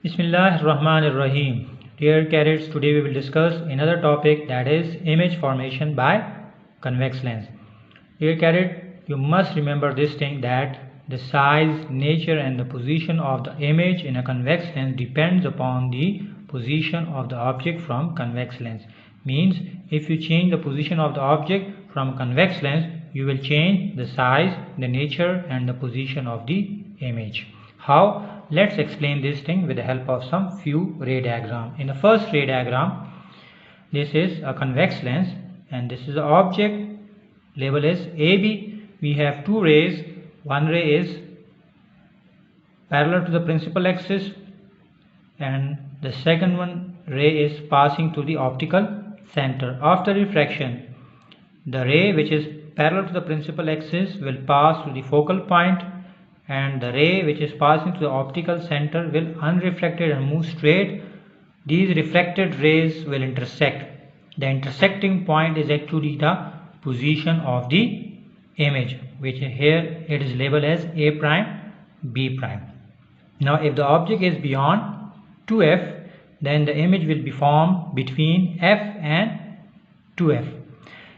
Bismillahirrahmanirrahim. Dear cadets, today we will discuss another topic, that is image formation by convex lens. Dear cadet, you must remember this thing, that the size, nature and the position of the image in a convex lens depends upon the position of the object from convex lens. Means if you change the position of the object from convex lens, you will change the size, the nature and the position of the image. How? Let's explain this thing with the help of some few ray diagram. In the first ray diagram, this is a convex lens and this is the object, label is AB. We have two rays. One ray is parallel to the principal axis and the second one ray is passing to the optical center. After refraction, the ray which is parallel to the principal axis will pass to the focal point, and the ray which is passing to the optical center will unrefracted and move straight. These refracted rays will intersect. The intersecting point is actually the position of the image, which here it is labeled as A prime, B prime. Now if the object is beyond 2f, then the image will be formed between f and 2f.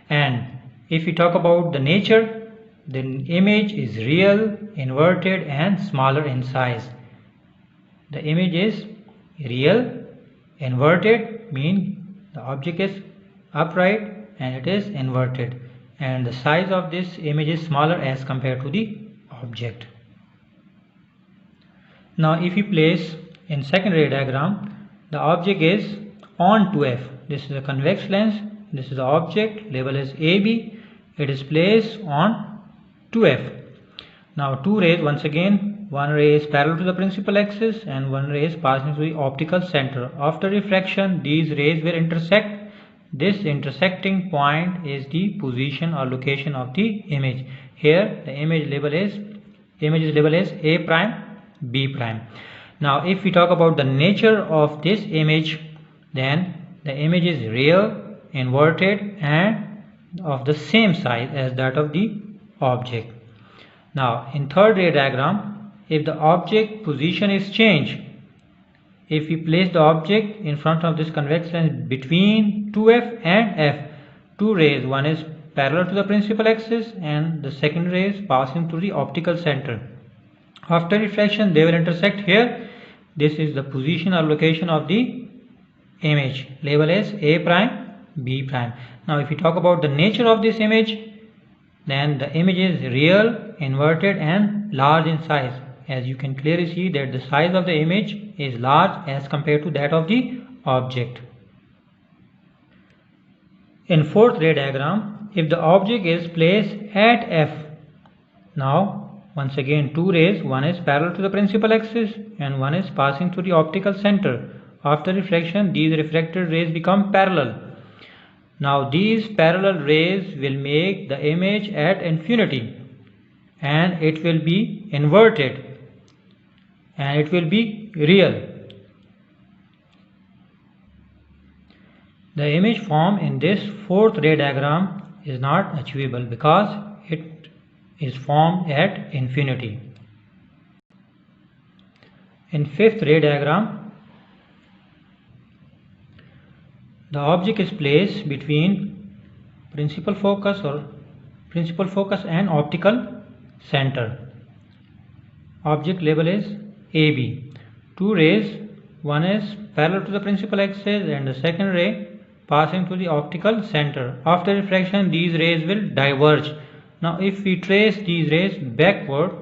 And if we talk about the nature, the image is real, inverted and smaller in size. The image is real, inverted mean the object is upright and it is inverted, and the size of this image is smaller as compared to the object. Now if we place in second ray diagram, the object is on 2f. This is a convex lens, this is the object, label is AB. It is placed on 2f. Now two rays, once again, one ray is parallel to the principal axis and one ray is passing through the optical center. After refraction, these rays will intersect. This intersecting point is the position or location of the image. Here the image label is A prime, B prime. Now if we talk about the nature of this image, then the image is real, inverted and of the same size as that of the object. Now in third ray diagram, if the object position is changed, if we place the object in front of this convex lens between 2f and f, two rays, one is parallel to the principal axis and the second ray is passing through the optical center. After refraction, they will intersect here. This is the position or location of the image, label as A prime, B prime. Now if we talk about the nature of this image, then the image is real, inverted and large in size. As you can clearly see that the size of the image is large as compared to that of the object. In fourth ray diagram, if the object is placed at f, now once again two rays, one is parallel to the principal axis and one is passing through the optical center. After refraction, these refracted rays become parallel. Now these parallel rays will make the image at infinity and it will be inverted and it will be real. The image formed in this fourth ray diagram is not achievable because it is formed at infinity. In fifth ray diagram, the object is placed between principal focus and optical center. Object label is AB. Two rays, one is parallel to the principal axis and the second ray passing to the optical center. After refraction, these rays will diverge. Now if we trace these rays backward,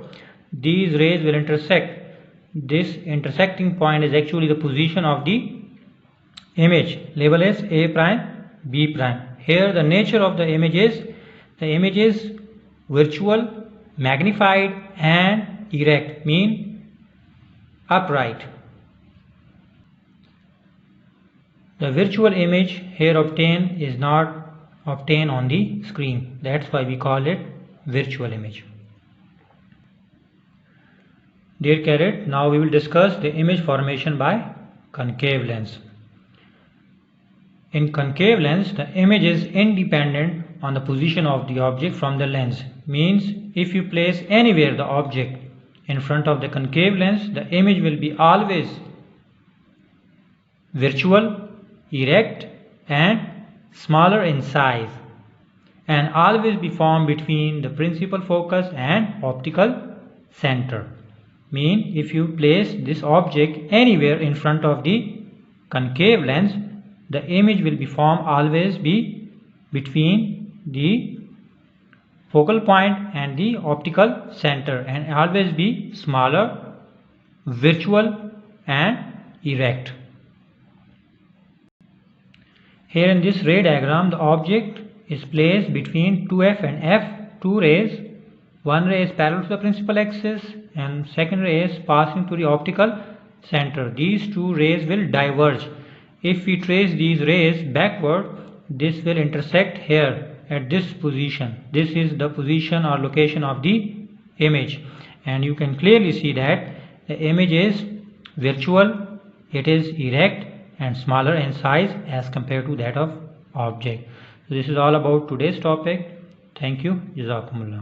these rays will intersect. This intersecting point is actually the position of the image, label is A prime, B prime. Here the nature of the image is virtual, magnified and erect, mean upright. The virtual image here obtained is not obtained on the screen. That's why we call it virtual image. Dear cadet, now we will discuss the image formation by concave lens. In concave lens, the image is independent on the position of the object from the lens. Means if you place anywhere the object in front of the concave lens, the image will be always virtual, erect and smaller in size, and always be formed between the principal focus and optical center. Mean if you place this object anywhere in front of the concave lens, the image will be formed always be between the focal point and the optical center, and always be smaller, virtual and erect. Here in this ray diagram, the object is placed between 2f and f, two rays. One ray is parallel to the principal axis and second ray is passing through the optical center. These two rays will diverge. If we trace these rays backward, this will intersect here at this position. This is the position or location of the image, and you can clearly see that the image is virtual, it is erect and smaller in size as compared to that of object. So this is all about today's topic. Thank you. Jazakumullah.